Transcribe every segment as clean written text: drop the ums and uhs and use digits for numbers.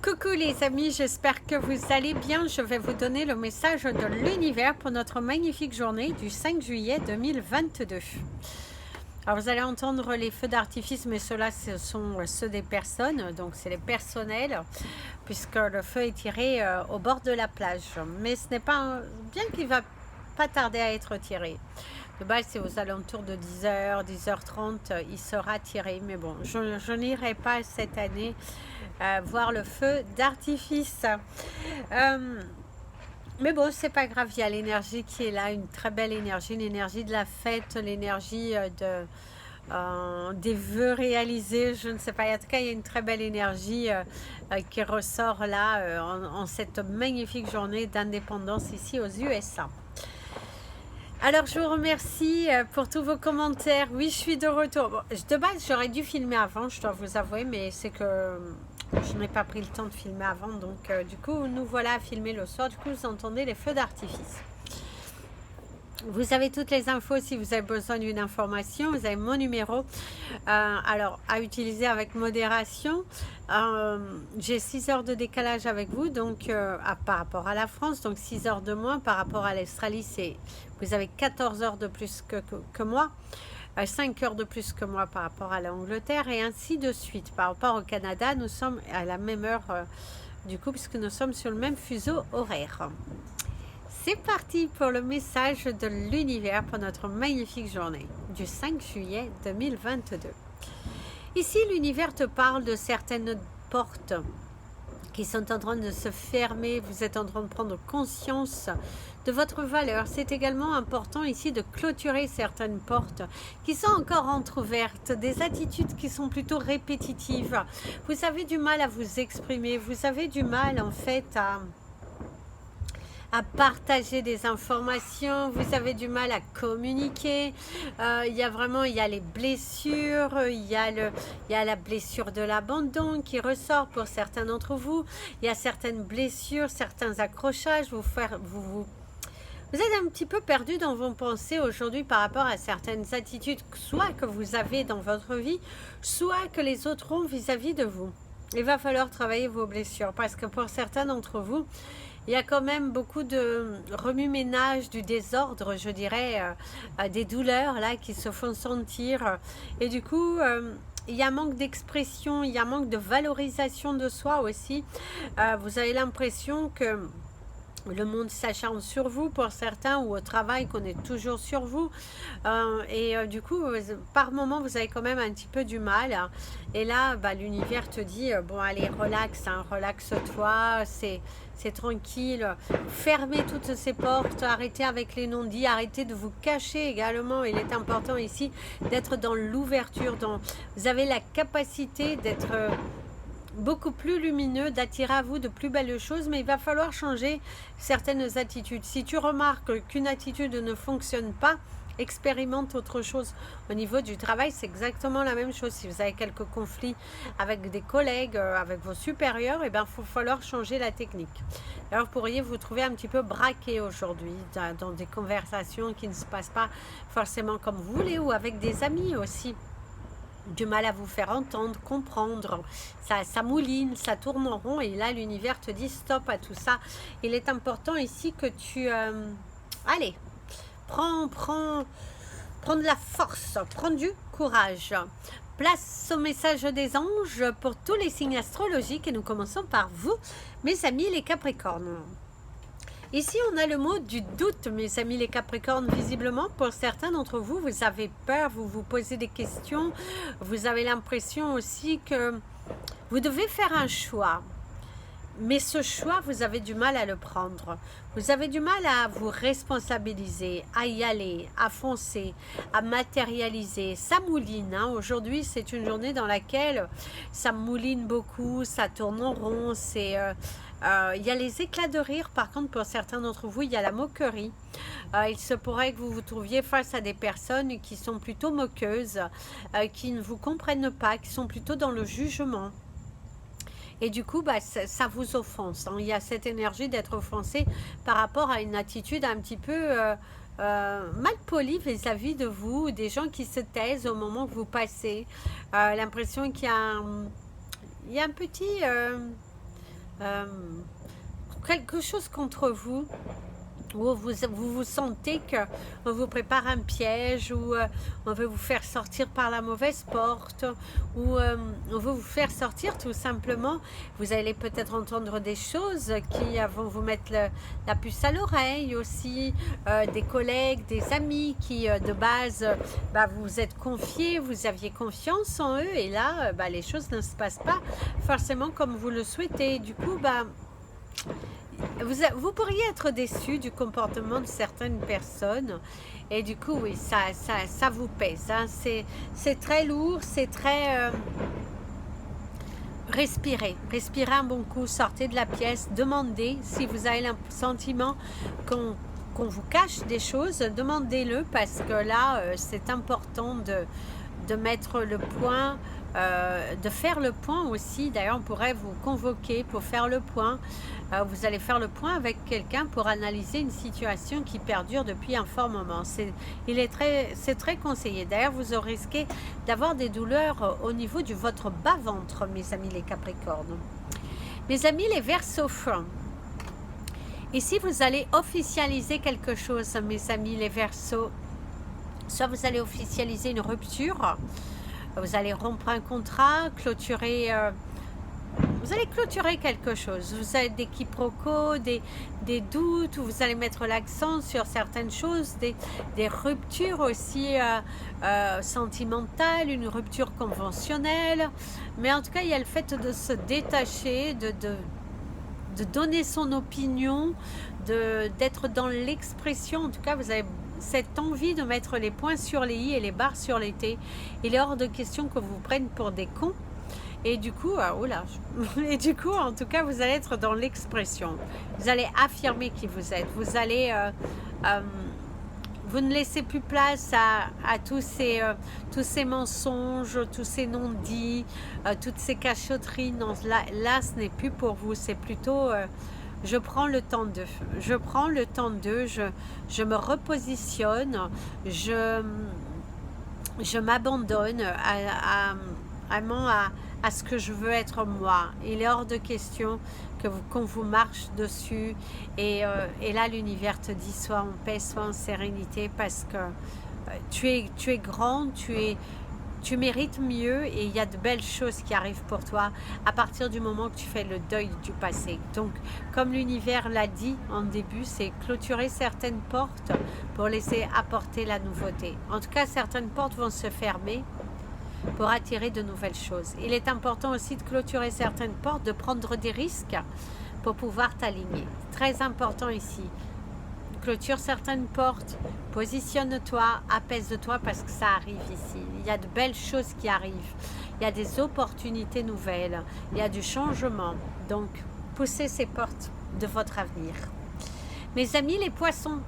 Coucou les amis, j'espère que vous allez bien. Je vais vous donner le message de l'univers pour notre magnifique journée du 5 juillet 2022. Alors vous allez entendre les feux d'artifice, mais ceux-là ce sont ceux des personnes, donc c'est les personnels, puisque le feu est tiré au bord de la plage. Mais ce n'est pas bien qu'il va pas tarder à être tiré. De base, c'est aux alentours de 10h, 10h30, il sera tiré. Mais bon, je n'irai pas cette année voir le feu d'artifice. Mais bon, c'est pas grave, il y a l'énergie qui est là, une très belle énergie, l'énergie de la fête, l'énergie des vœux réalisés, je ne sais pas, en tout cas il y a une très belle énergie qui ressort là en cette magnifique journée d'indépendance ici aux USA. Alors je vous remercie pour tous vos commentaires. Oui, je suis de retour. Bon, de base j'aurais dû filmer avant, je dois vous avouer, mais c'est que je n'ai pas pris le temps de filmer avant, donc du coup nous voilà à filmer le soir. Du coup vous entendez les feux d'artifice. Vous avez toutes les infos si vous avez besoin d'une information. Vous avez mon numéro. Alors, à utiliser avec modération. J'ai 6 heures de décalage avec vous, donc par rapport à la France. Donc 6 heures de moins par rapport à l'Australie. Vous avez 14 heures de plus que moi. 5 heures de plus que moi par rapport à l'Angleterre. Et ainsi de suite. Par rapport au Canada, nous sommes à la même heure du coup, puisque nous sommes sur le même fuseau horaire. C'est parti pour le message de l'univers pour notre magnifique journée du 5 juillet 2022. Ici, l'univers te parle de certaines portes qui sont en train de se fermer. Vous êtes en train de prendre conscience de votre valeur. C'est également important ici de clôturer certaines portes qui sont encore entrouvertes, des attitudes qui sont plutôt répétitives. Vous avez du mal à vous exprimer, vous avez du mal en fait à partager des informations, vous avez du mal à communiquer, il y a les blessures, il y a la blessure de l'abandon qui ressort pour certains d'entre vous, il y a certaines blessures, certains accrochages, vous êtes un petit peu perdu dans vos pensées aujourd'hui par rapport à certaines attitudes, soit que vous avez dans votre vie, soit que les autres ont vis-à-vis de vous. Il va falloir travailler vos blessures parce que pour certains d'entre vous, il y a quand même beaucoup de remue-ménage, du désordre, je dirais, des douleurs là qui se font sentir. Et du coup, il y a un manque d'expression, il y a un manque de valorisation de soi aussi. Vous avez l'impression que le monde s'acharne sur vous pour certains, ou au travail qu'on est toujours sur vous, du coup par moment vous avez quand même un petit peu du mal, et là l'univers te dit bon allez relaxe, relaxe-toi, c'est tranquille, fermez toutes ces portes, arrêtez avec les non-dits, arrêtez de vous cacher également. Il est important ici d'être dans l'ouverture, vous avez la capacité d'être beaucoup plus lumineux, d'attirer à vous de plus belles choses, mais il va falloir changer certaines attitudes. Si tu remarques qu'une attitude ne fonctionne pas, expérimente autre chose. Au niveau du travail, c'est exactement la même chose. Si vous avez quelques conflits avec des collègues, avec vos supérieurs, il va falloir changer la technique. Alors, vous pourriez vous trouver un petit peu braqué aujourd'hui dans des conversations qui ne se passent pas forcément comme vous voulez, ou avec des amis aussi. Du mal à vous faire entendre, comprendre, ça mouline, ça tourne en rond, et là l'univers te dit stop à tout ça. Il est important ici que tu allez, prends de la force, prends du courage. Place au message des anges pour tous les signes astrologiques, et nous commençons par vous, mes amis les Capricornes. Ici, on a le mot du doute, mes amis les Capricornes. Visiblement, pour certains d'entre vous, vous avez peur, vous vous posez des questions. Vous avez l'impression aussi que vous devez faire un choix. Mais ce choix, vous avez du mal à le prendre. Vous avez du mal à vous responsabiliser, à y aller, à foncer, à matérialiser. Ça mouline. Aujourd'hui, c'est une journée dans laquelle ça mouline beaucoup, ça tourne en rond. Il y a les éclats de rire, par contre, pour certains d'entre vous, il y a la moquerie. Il se pourrait que vous vous trouviez face à des personnes qui sont plutôt moqueuses, qui ne vous comprennent pas, qui sont plutôt dans le jugement. Et du coup, ça vous offense. Il y a cette énergie d'être offensé par rapport à une attitude un petit peu mal polie vis-à-vis de vous, des gens qui se taisent au moment que vous passez. L'impression qu'il y a un petit euh, quelque chose contre vous, où vous sentez qu'on vous prépare un piège, ou on veut vous faire sortir par la mauvaise porte, ou on veut vous faire sortir tout simplement. Vous allez peut-être entendre des choses qui vont vous mettre la puce à l'oreille aussi, des collègues, des amis qui de base vous êtes confiés, vous aviez confiance en eux, et là les choses ne se passent pas forcément comme vous le souhaitez. Du coup, vous pourriez être déçu du comportement de certaines personnes, et du coup, oui, ça vous pèse. Hein. C'est très lourd, c'est très... respirez un bon coup, sortez de la pièce, demandez si vous avez le sentiment qu'on vous cache des choses, demandez-le, parce que là, c'est important de mettre le point, de faire le point aussi. D'ailleurs, on pourrait vous convoquer pour faire le point. Vous allez faire le point avec quelqu'un pour analyser une situation qui perdure depuis un fort moment. C'est très conseillé. D'ailleurs, vous aurez risqué d'avoir des douleurs au niveau de votre bas-ventre, mes amis les Capricornes. Mes amis les Verseaux, ici vous allez officialiser quelque chose, mes amis les Verseaux. Soit vous allez officialiser une rupture, vous allez rompre un contrat, clôturer... vous allez clôturer quelque chose. Vous avez des quiproquos, des doutes, où vous allez mettre l'accent sur certaines choses, des ruptures aussi sentimentales, une rupture conventionnelle. Mais en tout cas, il y a le fait de se détacher, de donner son opinion, d'être dans l'expression. En tout cas, vous avez cette envie de mettre les points sur les i et les barres sur les t. Il est hors de question que vous preniez pour des cons. Et du coup, et du coup, en tout cas, vous allez être dans l'expression. Vous allez affirmer qui vous êtes. Vous allez, vous ne laissez plus place à tous ces mensonges, tous ces non-dits, toutes ces cachotteries. Non, là, ce n'est plus pour vous. C'est plutôt, je prends le temps d'eux. Je prends le temps d'eux. Je me repositionne. Je m'abandonne vraiment à ce que je veux être moi. Il est hors de question qu'on vous marche dessus, et là l'univers te dit soit en paix, soit en sérénité, parce que tu es grand, tu mérites mieux, et il y a de belles choses qui arrivent pour toi à partir du moment que tu fais le deuil du passé. Donc, comme l'univers l'a dit en début, c'est clôturer certaines portes pour laisser apporter la nouveauté. En tout cas, certaines portes vont se fermer pour attirer de nouvelles choses. Il est important aussi de clôturer certaines portes, de prendre des risques pour pouvoir t'aligner. Très important ici. Clôture certaines portes, positionne-toi, apaise-toi, parce que ça arrive ici. Il y a de belles choses qui arrivent. Il y a des opportunités nouvelles. Il y a du changement. Donc, poussez ces portes de votre avenir. Mes amis les poissons,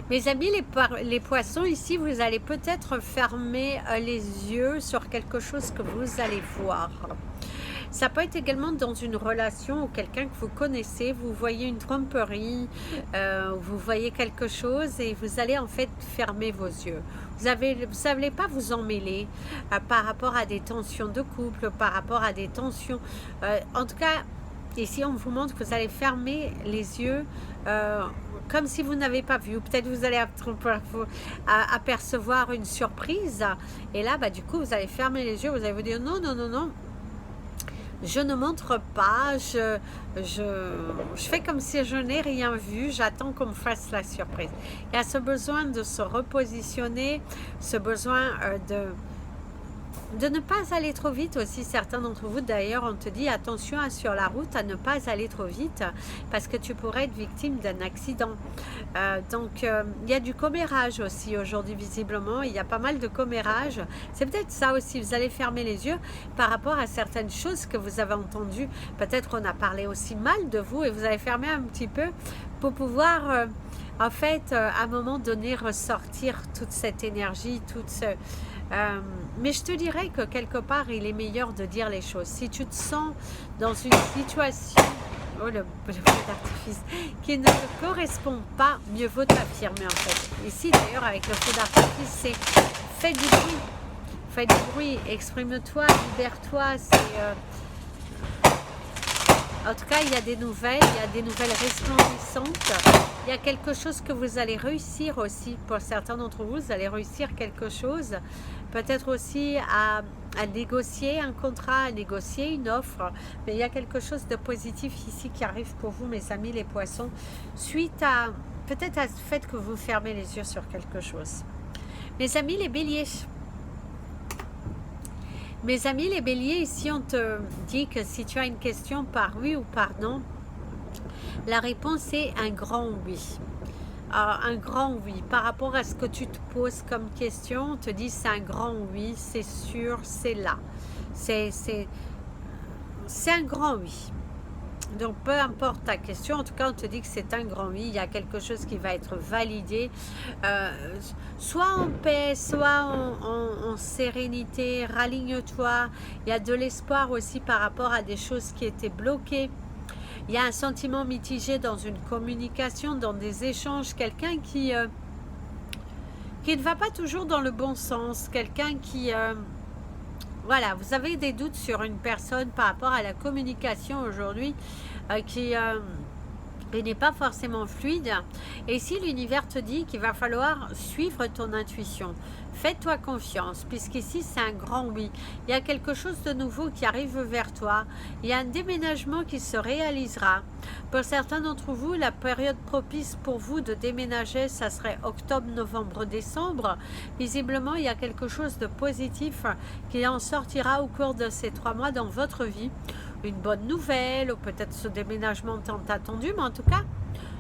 mes amis les poissons, ici, vous allez peut-être fermer les yeux sur quelque chose que vous allez voir. Ça peut être également dans une relation ou quelqu'un que vous connaissez, vous voyez une tromperie, vous voyez quelque chose, et vous allez en fait fermer vos yeux. Vous n'allez pas vous emmêler par rapport à des tensions de couple, par rapport à des tensions... en tout cas, ici on vous montre que vous allez fermer les yeux comme si vous n'avez pas vu, ou peut-être vous allez apercevoir une surprise, et là du coup vous allez fermer les yeux, vous allez vous dire non, non, non, non, je ne montre pas, je fais comme si je n'ai rien vu, j'attends qu'on me fasse la surprise. Il y a ce besoin de se repositionner, ce besoin de ne pas aller trop vite aussi. Certains d'entre vous, d'ailleurs, on te dit attention sur la route à ne pas aller trop vite, parce que tu pourrais être victime d'un accident. Donc il y a du commérage aussi aujourd'hui, visiblement. Il y a pas mal de commérage. C'est peut-être ça aussi. Vous allez fermer les yeux par rapport à certaines choses que vous avez entendues. Peut-être on a parlé aussi mal de vous, et vous allez fermer un petit peu pour pouvoir en fait à un moment donné ressortir toute cette énergie, toute ce... mais je te dirais que quelque part il est meilleur de dire les choses. Si tu te sens dans une situation, le feu d'artifice, qui ne te correspond pas, mieux vaut t'affirmer en fait. Ici d'ailleurs avec le feu d'artifice, c'est fais du bruit, exprime-toi, libère-toi. En tout cas, il y a des nouvelles, il y a des nouvelles resplendissantes. Il y a quelque chose que vous allez réussir aussi. Pour certains d'entre vous, vous allez réussir quelque chose. Peut-être aussi à négocier un contrat, à négocier une offre. Mais il y a quelque chose de positif ici qui arrive pour vous, mes amis les poissons, suite à peut-être à ce fait que vous fermez les yeux sur quelque chose. Mes amis les béliers. Mes amis les béliers, ici on te dit que si tu as une question par oui ou par non, la réponse est un grand oui. Un grand oui. Par rapport à ce que tu te poses comme question, on te dit c'est un grand oui, c'est sûr, c'est là. C'est un grand oui. Donc peu importe ta question, en tout cas on te dit que c'est un grand oui, il y a quelque chose qui va être validé, soit en paix, soit en sérénité, raligne-toi, il y a de l'espoir aussi par rapport à des choses qui étaient bloquées, il y a un sentiment mitigé dans une communication, dans des échanges, quelqu'un qui ne va pas toujours dans le bon sens, quelqu'un qui... voilà, vous avez des doutes sur une personne par rapport à la communication aujourd'hui qui n'est pas forcément fluide. Et ici, l'univers te dit qu'il va falloir suivre ton intuition. Fais-toi confiance, puisqu'ici, c'est un grand oui. Il y a quelque chose de nouveau qui arrive vers toi. Il y a un déménagement qui se réalisera. Pour certains d'entre vous, la période propice pour vous de déménager, ça serait octobre, novembre, décembre. Visiblement, il y a quelque chose de positif qui en sortira au cours de ces 3 mois dans votre vie. Une bonne nouvelle, ou peut-être ce déménagement tant attendu, mais en tout cas,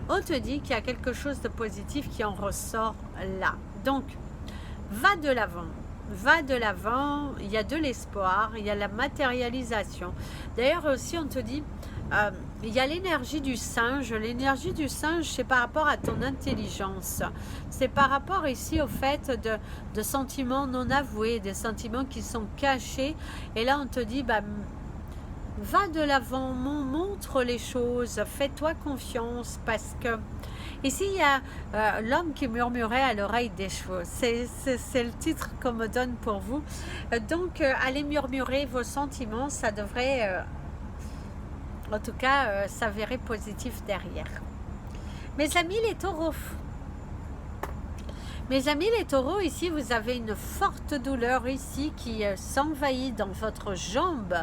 on te dit qu'il y a quelque chose de positif qui en ressort là. Donc, va de l'avant. Va de l'avant, il y a de l'espoir, il y a la matérialisation. D'ailleurs aussi, on te dit, il y a l'énergie du singe. L'énergie du singe, c'est par rapport à ton intelligence. C'est par rapport ici au fait de sentiments non avoués, des sentiments qui sont cachés. Et là, on te dit, bah, va de l'avant, montre les choses, fais-toi confiance, parce que ici il y a l'homme qui murmurait à l'oreille des chevaux. C'est le titre qu'on me donne pour vous. Donc allez murmurer vos sentiments, ça devrait en tout cas s'avérer positif derrière. Mes amis les taureaux. Mes amis les taureaux, ici vous avez une forte douleur ici qui s'envahit dans votre jambe,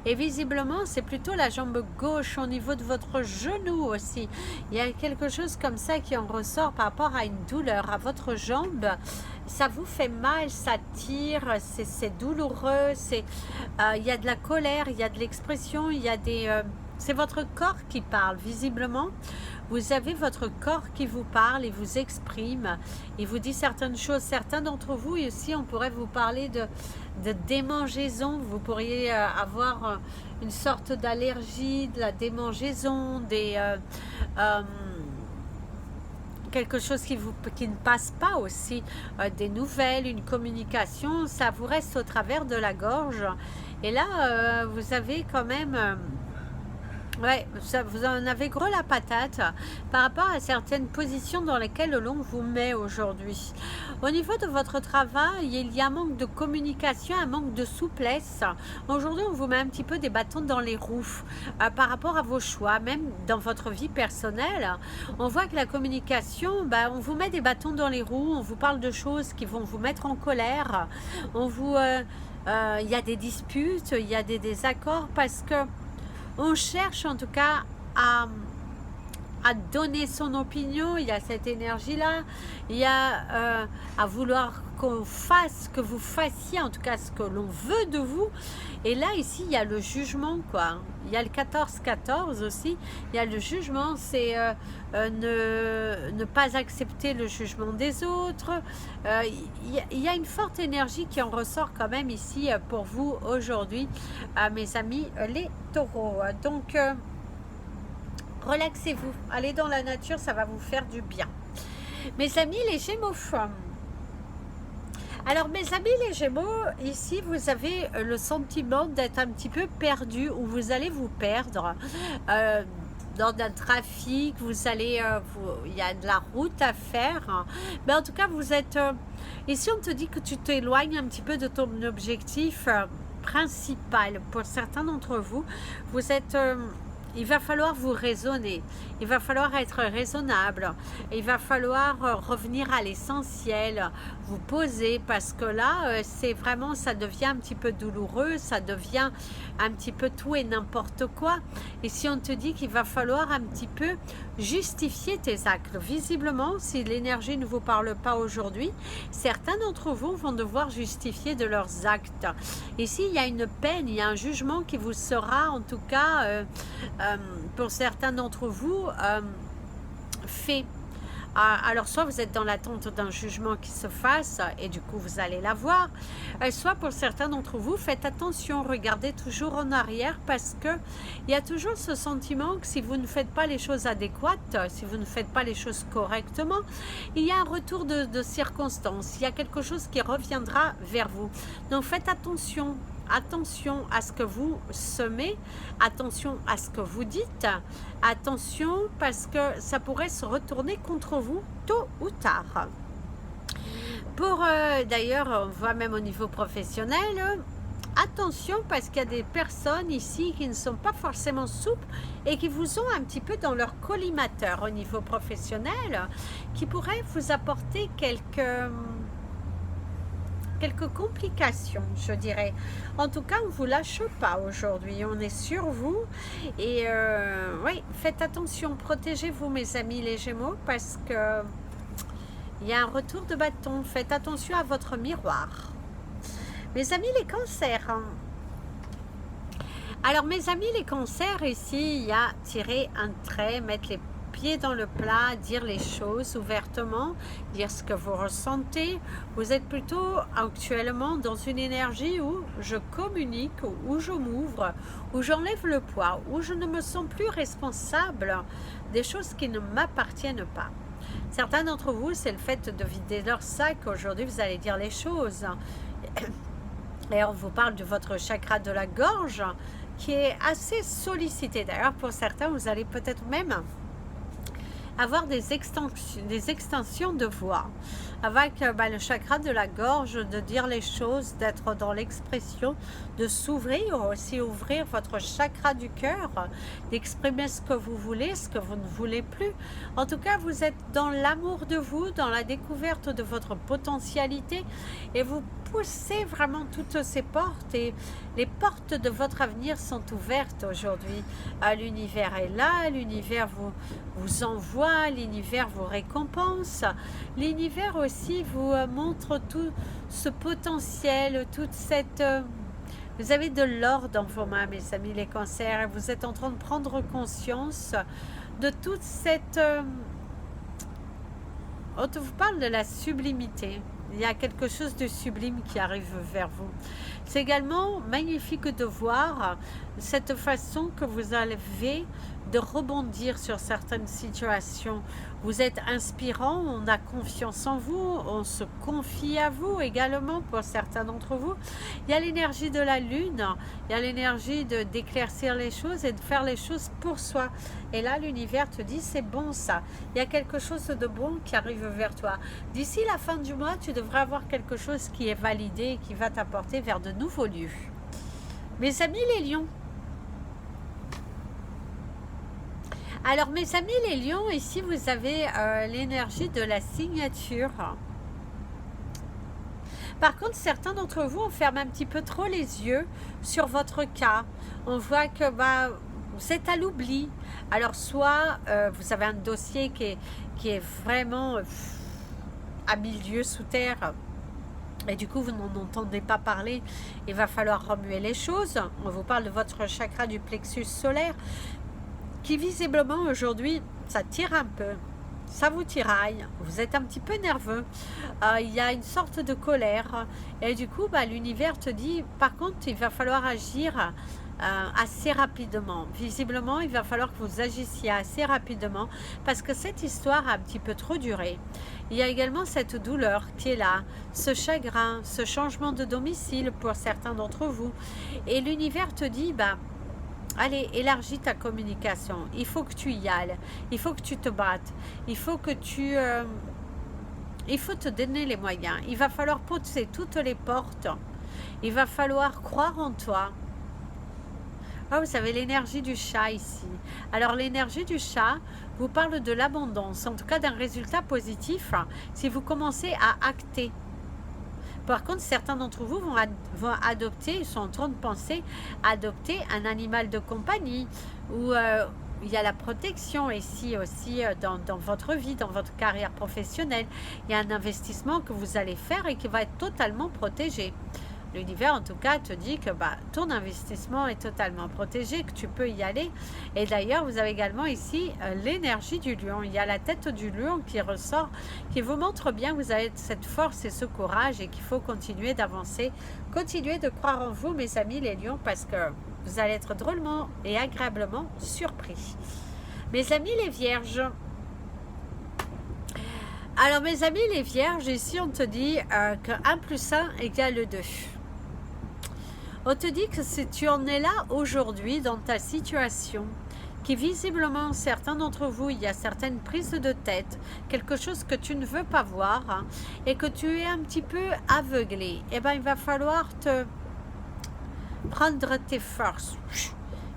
et visiblement c'est plutôt la jambe gauche au niveau de votre genou aussi. Il y a quelque chose comme ça qui en ressort par rapport à une douleur à votre jambe. Ça vous fait mal, ça tire, c'est douloureux, il y a de la colère, il y a de l'expression, il y a des... c'est votre corps qui parle visiblement. Vous avez votre corps qui vous parle et vous exprime. Il vous dit certaines choses. Certains d'entre vous, ici, on pourrait vous parler de démangeaison. Vous pourriez avoir une sorte d'allergie, de la démangeaison, quelque chose qui ne passe pas aussi, des nouvelles, une communication. Ça vous reste au travers de la gorge. Et là, vous avez quand même... ouais, vous en avez gros la patate par rapport à certaines positions dans lesquelles l'on vous met aujourd'hui. Au niveau de votre travail, il y a un manque de communication, un manque de souplesse. Aujourd'hui, on vous met un petit peu des bâtons dans les roues par rapport à vos choix, même dans votre vie personnelle. On voit que la communication, on vous met des bâtons dans les roues, on vous parle de choses qui vont vous mettre en colère. Il y a des disputes, il y a des désaccords parce que on cherche en tout cas à donner son opinion. Il y a cette énergie-là. Il y a à vouloir qu'on fasse, que vous fassiez en tout cas ce que l'on veut de vous. Et là, ici, il y a le jugement, quoi. Il y a le 14-14 aussi. Il y a le jugement, c'est ne pas accepter le jugement des autres. Il y a une forte énergie qui en ressort quand même ici pour vous aujourd'hui, mes amis les taureaux. Donc, relaxez-vous. Allez dans la nature, ça va vous faire du bien. Mes amis les Gémeaux. Alors mes amis les Gémeaux, ici vous avez le sentiment d'être un petit peu perdu, ou vous allez vous perdre dans un trafic, vous allez, il y a de la route à faire, mais en tout cas vous êtes, ici on te dit que tu t'éloignes un petit peu de ton objectif principal. Pour certains d'entre vous, vous êtes... il va falloir vous raisonner, il va falloir être raisonnable, il va falloir revenir à l'essentiel, vous poser, parce que là, c'est vraiment, ça devient un petit peu douloureux, ça devient un petit peu tout et n'importe quoi. Et si on te dit qu'il va falloir un petit peu justifier tes actes, visiblement, si l'énergie ne vous parle pas aujourd'hui, certains d'entre vous vont devoir justifier de leurs actes. Ici, il y a une peine, il y a un jugement qui vous sera, en tout cas, pour certains d'entre vous, fait. Alors, soit vous êtes dans l'attente d'un jugement qui se fasse, et du coup, vous allez l'avoir, soit pour certains d'entre vous, faites attention, regardez toujours en arrière, parce que il y a toujours ce sentiment que si vous ne faites pas les choses adéquates, si vous ne faites pas les choses correctement, il y a un retour de circonstances, il y a quelque chose qui reviendra vers vous. Donc, faites attention. Attention à ce que vous semez, attention à ce que vous dites, attention parce que ça pourrait se retourner contre vous tôt ou tard. Pour d'ailleurs, on voit même au niveau professionnel, attention parce qu'il y a des personnes ici qui ne sont pas forcément souples et qui vous ont un petit peu dans leur collimateur au niveau professionnel, qui pourraient vous apporter quelques complications, je dirais. En tout cas, on ne vous lâche pas aujourd'hui, on est sur vous et oui, faites attention, protégez-vous mes amis les Gémeaux, parce que il y a un retour de bâton. Faites attention à votre miroir. Mes amis les cancers, alors mes amis les cancers, ici il y a tirer un trait, mettre les pieds dans le plat, dire les choses ouvertement, dire ce que vous ressentez. Vous êtes plutôt actuellement dans une énergie où je communique, où je m'ouvre, où j'enlève le poids, où je ne me sens plus responsable des choses qui ne m'appartiennent pas. Certains d'entre vous, c'est le fait de vider leur sac. Aujourd'hui, vous allez dire les choses. Et on vous parle de votre chakra de la gorge qui est assez sollicité. D'ailleurs, pour certains, vous allez peut-être même avoir des extensions de voix avec le chakra de la gorge, de dire les choses, d'être dans l'expression, de s'ouvrir, aussi ouvrir votre chakra du cœur, d'exprimer ce que vous voulez, ce que vous ne voulez plus. En tout cas, vous êtes dans l'amour de vous, dans la découverte de votre potentialité et vous poussez vraiment toutes ces portes et les portes de votre avenir sont ouvertes aujourd'hui. L'univers est là, l'univers vous envoie, l'univers vous récompense, l'univers aussi vous montre tout ce potentiel, toute cette... Vous avez de l'or dans vos mains, mes amis les cancers, et vous êtes en train de prendre conscience de toute cette... On vous parle de la sublimité. Il y a quelque chose de sublime qui arrive vers vous. C'est également magnifique de voir cette façon que vous avez de rebondir sur certaines situations. Vous êtes inspirant, on a confiance en vous, on se confie à vous également pour certains d'entre vous. Il y a l'énergie de la lune, il y a l'énergie d'éclaircir les choses et de faire les choses pour soi. Et là, l'univers te dit, c'est bon ça. Il y a quelque chose de bon qui arrive vers toi. D'ici la fin du mois, tu devrais avoir quelque chose qui est validé et qui va t'apporter vers de nouveaux lieux. Mes amis les lions. Alors mes amis les lions, ici vous avez l'énergie de la signature. Par contre, certains d'entre vous, on ferme un petit peu trop les yeux sur votre cas. On voit que vous êtes à l'oubli. Alors soit vous avez un dossier qui est vraiment à 1000 lieues sous terre. Et du coup, vous n'en entendez pas parler. Il va falloir remuer les choses. On vous parle de votre chakra du plexus solaire qui visiblement aujourd'hui, ça tire un peu. Ça vous tiraille. Vous êtes un petit peu nerveux. Il y a une sorte de colère. Et du coup, l'univers te dit, par contre, il va falloir agir assez rapidement. Visiblement, il va falloir que vous agissiez assez rapidement parce que cette histoire a un petit peu trop duré. Il y a également cette douleur qui est là, ce chagrin, ce changement de domicile pour certains d'entre vous. Et l'univers te dit, allez, élargis ta communication. Il faut que tu y ailles. Il faut que tu te battes. Il faut que tu... il faut te donner les moyens. Il va falloir pousser toutes les portes. Il va falloir croire en toi. Ah, vous avez l'énergie du chat ici. Alors l'énergie du chat vous parle de l'abondance, en tout cas d'un résultat positif, si vous commencez à acter. Par contre, certains d'entre vous vont adopter, ils sont en train de penser à adopter un animal de compagnie ou il y a la protection ici aussi dans votre vie, dans votre carrière professionnelle. Il y a un investissement que vous allez faire et qui va être totalement protégé. L'univers, en tout cas, te dit que ton investissement est totalement protégé, que tu peux y aller. Et d'ailleurs, vous avez également ici l'énergie du lion. Il y a la tête du lion qui ressort, qui vous montre bien que vous avez cette force et ce courage et qu'il faut continuer d'avancer. Continuez de croire en vous, mes amis les lions, parce que vous allez être drôlement et agréablement surpris. Mes amis les vierges, alors mes amis les vierges, ici on te dit que 1 plus 1 égale 2. On te dit que si tu en es là aujourd'hui dans ta situation, qui visiblement, certains d'entre vous, il y a certaines prises de tête, quelque chose que tu ne veux pas voir et que tu es un petit peu aveuglé, eh bien il va falloir te prendre tes forces.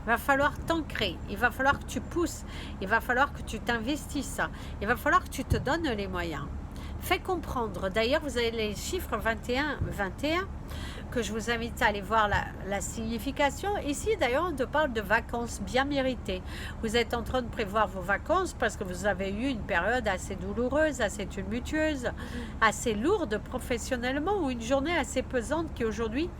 Il va falloir t'ancrer, il va falloir que tu pousses, il va falloir que tu t'investisses, il va falloir que tu te donnes les moyens. Fais comprendre, d'ailleurs vous avez les chiffres 21, 21, que je vous invite à aller voir la signification. Ici d'ailleurs on te parle de vacances bien méritées. Vous êtes en train de prévoir vos vacances parce que vous avez eu une période assez douloureuse, assez tumultueuse, assez lourde professionnellement ou une journée assez pesante qui aujourd'hui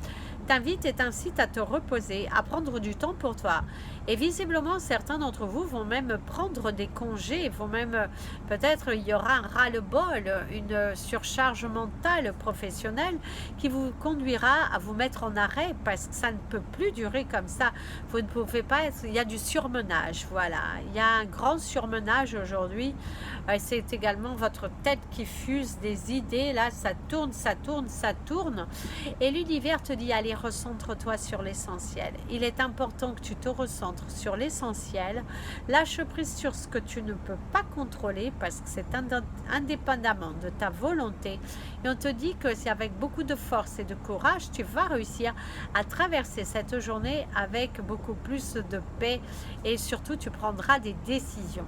t'invite et t'incite à te reposer, à prendre du temps pour toi. Et visiblement, certains d'entre vous vont même prendre des congés, vont même, peut-être il y aura un ras-le-bol, une surcharge mentale professionnelle qui vous conduira à vous mettre en arrêt parce que ça ne peut plus durer comme ça. Vous ne pouvez pas être, il y a du surmenage, voilà. Il y a un grand surmenage aujourd'hui. C'est également votre tête qui fuse des idées, là, ça tourne, ça tourne, ça tourne. Et l'univers te dit, allez, recentre-toi sur l'essentiel. Il est important que tu te recentres sur l'essentiel. Lâche prise sur ce que tu ne peux pas contrôler parce que c'est indépendamment de ta volonté. Et on te dit que c'est avec beaucoup de force et de courage, tu vas réussir à traverser cette journée avec beaucoup plus de paix et surtout tu prendras des décisions.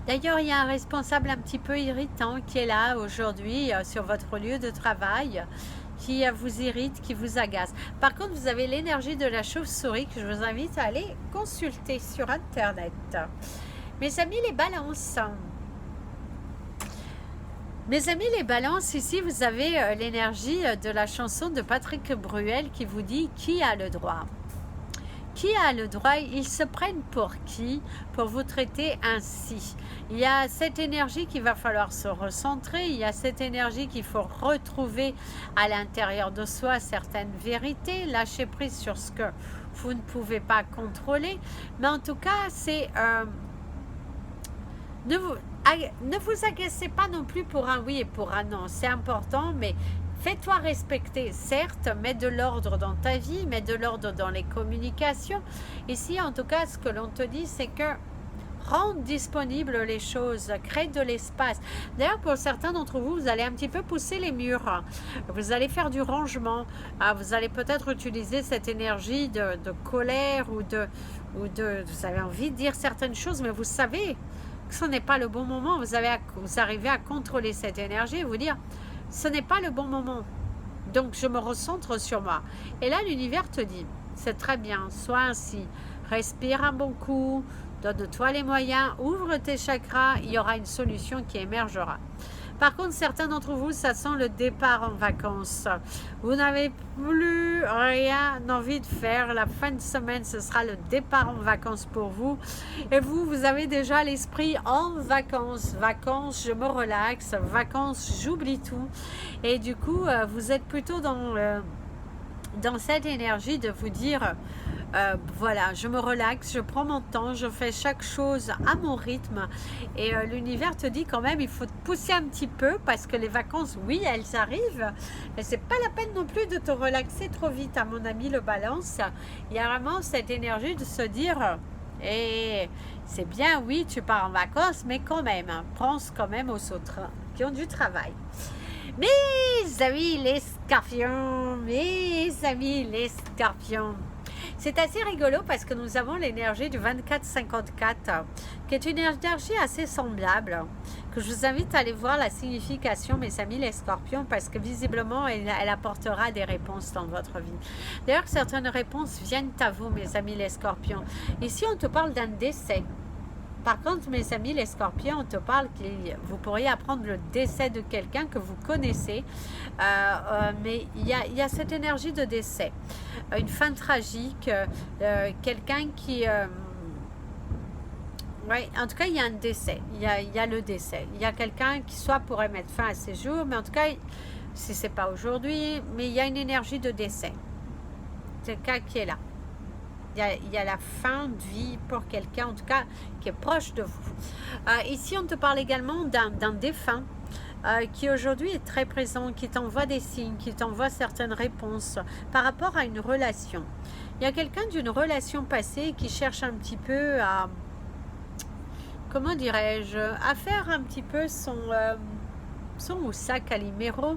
D'ailleurs, il y a un responsable un petit peu irritant qui est là aujourd'hui sur votre lieu de travail, qui vous irrite, qui vous agace. Par contre, vous avez l'énergie de la chauve-souris que je vous invite à aller consulter sur Internet. Mes amis les balances. Mes amis les balances, ici vous avez l'énergie de la chanson de Patrick Bruel qui vous dit « Qui a le droit ?» Qui a le droit? Ils se prennent pour qui pour vous traiter ainsi? Il y a cette énergie qu'il va falloir se recentrer, il y a cette énergie qu'il faut retrouver à l'intérieur de soi certaines vérités, lâcher prise sur ce que vous ne pouvez pas contrôler. Mais en tout cas, c'est... ne vous agacez pas non plus pour un oui et pour un non. C'est important, mais... Fais-toi respecter, certes, mets de l'ordre dans ta vie, mets de l'ordre dans les communications. Ici, en tout cas, ce que l'on te dit, c'est que rends disponibles les choses, crée de l'espace. D'ailleurs, pour certains d'entre vous, vous allez un petit peu pousser les murs. Vous allez faire du rangement. Vous allez peut-être utiliser cette énergie de colère ou de... Vous avez envie de dire certaines choses, mais vous savez que ce n'est pas le bon moment. Vous arrivez à contrôler cette énergie et vous dire... Ce n'est pas le bon moment. Donc, je me recentre sur moi. Et là, l'univers te dit, c'est très bien, sois ainsi. Respire un bon coup, donne-toi les moyens, ouvre tes chakras, il y aura une solution qui émergera. Par contre, certains d'entre vous, ça sent le départ en vacances. Vous n'avez plus rien envie de faire. La fin de semaine, ce sera le départ en vacances pour vous. Et vous avez déjà l'esprit en vacances. Vacances, je me relaxe. Vacances, j'oublie tout. Et du coup, vous êtes plutôt dans cette énergie de vous dire... voilà, je me relaxe, je prends mon temps, je fais chaque chose à mon rythme et l'univers te dit quand même il faut te pousser un petit peu parce que les vacances, oui, elles arrivent, mais c'est pas la peine non plus de te relaxer trop vite, à mon ami le balance. Il y a vraiment cette énergie de se dire et c'est bien, oui, tu pars en vacances, mais quand même, pense quand même aux autres qui ont du travail. Mes amis les scorpions, C'est assez rigolo parce que nous avons l'énergie du 24-54, qui est une énergie assez semblable, que je vous invite à aller voir la signification, mes amis les scorpions, parce que visiblement, elle apportera des réponses dans votre vie. D'ailleurs, certaines réponses viennent à vous, mes amis les scorpions. Ici, on te parle d'un décès. Par contre, mes amis les scorpions, on te parle que vous pourriez apprendre le décès de quelqu'un que vous connaissez, mais il y a cette énergie de décès, une fin tragique, quelqu'un qui... ouais, en tout cas, il y a un décès, il y a le décès. Il y a quelqu'un qui soit pourrait mettre fin à ses jours, mais en tout cas, si ce n'est pas aujourd'hui, mais il y a une énergie de décès. C'est le cas qui est là. Il y a la fin de vie pour quelqu'un, en tout cas, qui est proche de vous. Ici, on te parle également d'un défunt qui aujourd'hui est très présent, qui t'envoie des signes, qui t'envoie certaines réponses par rapport à une relation. Il y a quelqu'un d'une relation passée qui cherche un petit peu à, comment dirais-je, à faire un petit peu son sac Calimero.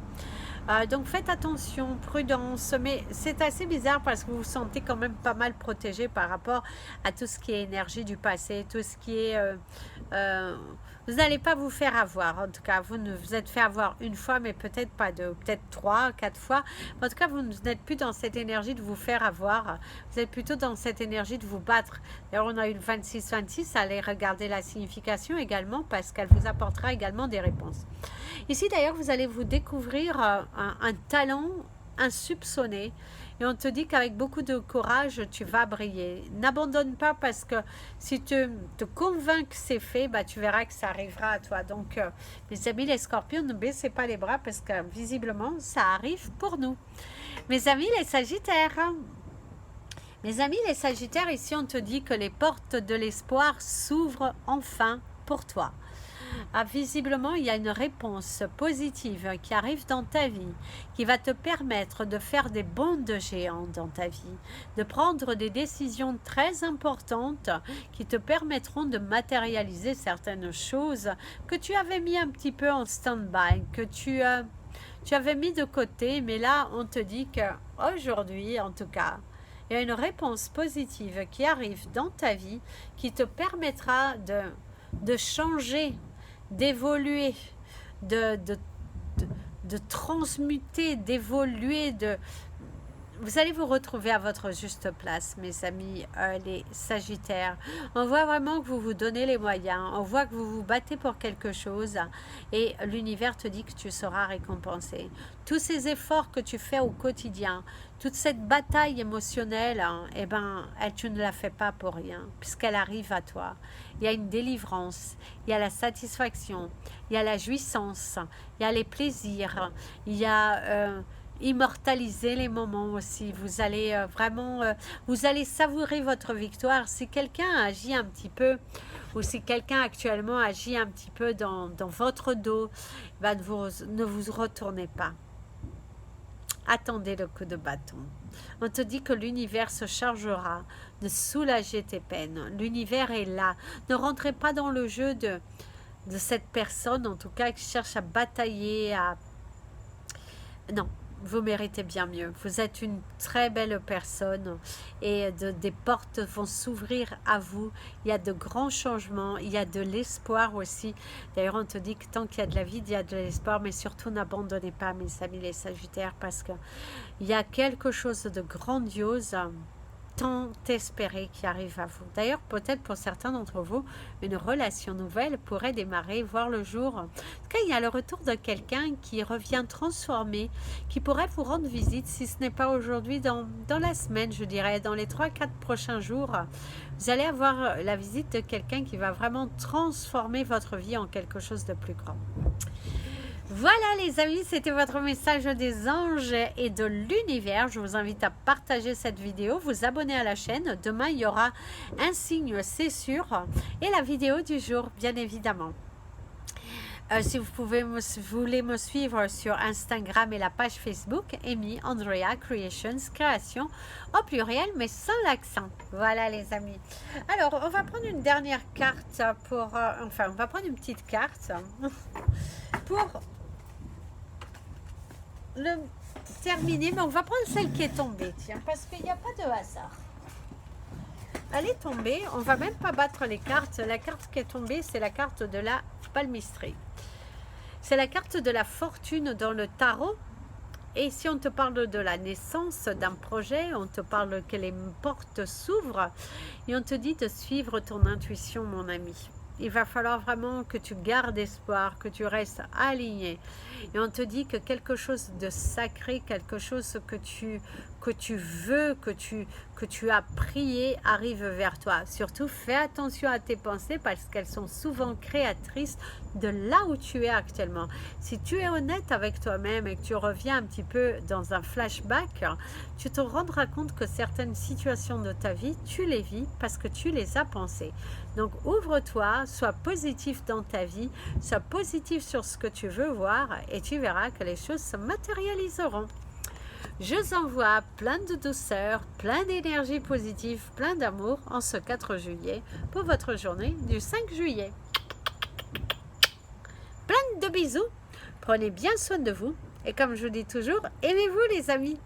Donc faites attention, prudence, mais c'est assez bizarre parce que vous vous sentez quand même pas mal protégé par rapport à tout ce qui est énergie du passé, tout ce qui est... vous n'allez pas vous faire avoir, en tout cas, vous vous êtes fait avoir une fois, mais peut-être pas deux, peut-être 3, 4 fois. En tout cas, vous n'êtes plus dans cette énergie de vous faire avoir, vous êtes plutôt dans cette énergie de vous battre. D'ailleurs, on a eu le 26-26, allez regarder la signification également parce qu'elle vous apportera également des réponses. Ici, d'ailleurs, vous allez vous découvrir un talent insoupçonné et on te dit qu'avec beaucoup de courage, tu vas briller. N'abandonne pas parce que si tu te convaincs que c'est fait, bah, tu verras que ça arrivera à toi. Donc, mes amis les scorpions, ne baissez pas les bras parce que visiblement, ça arrive pour nous. Mes amis les sagittaires, ici, on te dit que les portes de l'espoir s'ouvrent enfin pour toi. Visiblement, il y a une réponse positive qui arrive dans ta vie, qui va te permettre de faire des bonds de géant dans ta vie, de prendre des décisions très importantes qui te permettront de matérialiser certaines choses que tu avais mis un petit peu en stand-by, que tu avais mis de côté, mais là, on te dit qu'aujourd'hui, en tout cas, il y a une réponse positive qui arrive dans ta vie qui te permettra de changer, d'évoluer, de transmuter, d'évoluer, vous allez vous retrouver à votre juste place, mes amis les sagittaires. On voit vraiment que vous vous donnez les moyens, on voit que vous vous battez pour quelque chose et l'univers te dit que tu seras récompensé. Tous ces efforts que tu fais au quotidien, toute cette bataille émotionnelle, eh ben, tu ne la fais pas pour rien, puisqu'elle arrive à toi. Il y a une délivrance, il y a la satisfaction, il y a la jouissance, il y a les plaisirs, il y a... immortaliser les moments aussi. Vous allez vraiment, vous allez savourer votre victoire. Si quelqu'un agit un petit peu, ou si quelqu'un actuellement agit un petit peu dans votre dos, ben ne vous retournez pas. Attendez le coup de bâton. On te dit que l'univers se chargera de soulager tes peines. L'univers est là. Ne rentrez pas dans le jeu de cette personne, en tout cas, qui cherche à batailler, Non. Vous méritez bien mieux. Vous êtes une très belle personne et des portes vont s'ouvrir à vous. Il y a de grands changements, il y a de l'espoir aussi. D'ailleurs, on te dit que tant qu'il y a de la vie, il y a de l'espoir, mais surtout n'abandonnez pas, mes amis les sagittaires, parce qu'il y a quelque chose de grandiose, tant espéré qui arrive à vous. D'ailleurs, peut-être pour certains d'entre vous, une relation nouvelle pourrait démarrer, voir le jour. En tout cas, il y a le retour de quelqu'un qui revient transformé, qui pourrait vous rendre visite, si ce n'est pas aujourd'hui, dans la semaine, je dirais, dans les 3-4 prochains jours. Vous allez avoir la visite de quelqu'un qui va vraiment transformer votre vie en quelque chose de plus grand. Voilà les amis, c'était votre message des anges et de l'univers. Je vous invite à partager cette vidéo, vous abonner à la chaîne. Demain, il y aura un signe, c'est sûr, et la vidéo du jour, bien évidemment. Si vous voulez me suivre sur Instagram et la page Facebook, Amy Andrea Creations, création au pluriel, mais sans l'accent. Voilà les amis. Alors, on va prendre une dernière carte pour... enfin, on va prendre une petite carte pour... le terminer, mais on va prendre celle qui est tombée, tiens, parce qu'il n'y a pas de hasard. elle est tombée. On va même pas battre les cartes. La carte qui est tombée, c'est la carte de la palmistrie. C'est la carte de la fortune dans le tarot. Et si on te parle de la naissance d'un projet, on te parle que les portes s'ouvrent et on te dit de suivre ton intuition, mon ami. Il va falloir vraiment que tu gardes espoir, que tu restes aligné. Et on te dit que quelque chose de sacré, quelque chose que tu veux, que tu as prié, arrive vers toi. Surtout, fais attention à tes pensées parce qu'elles sont souvent créatrices de là où tu es actuellement. Si tu es honnête avec toi-même et que tu reviens un petit peu dans un flashback, tu te rendras compte que certaines situations de ta vie, tu les vis parce que tu les as pensées. Donc ouvre-toi, sois positif dans ta vie, sois positif sur ce que tu veux voir et tu verras que les choses se matérialiseront. Je vous envoie plein de douceur, plein d'énergie positive, plein d'amour en ce 4 juillet pour votre journée du 5 juillet. Plein de bisous, prenez bien soin de vous et comme je vous dis toujours, aimez-vous les amis.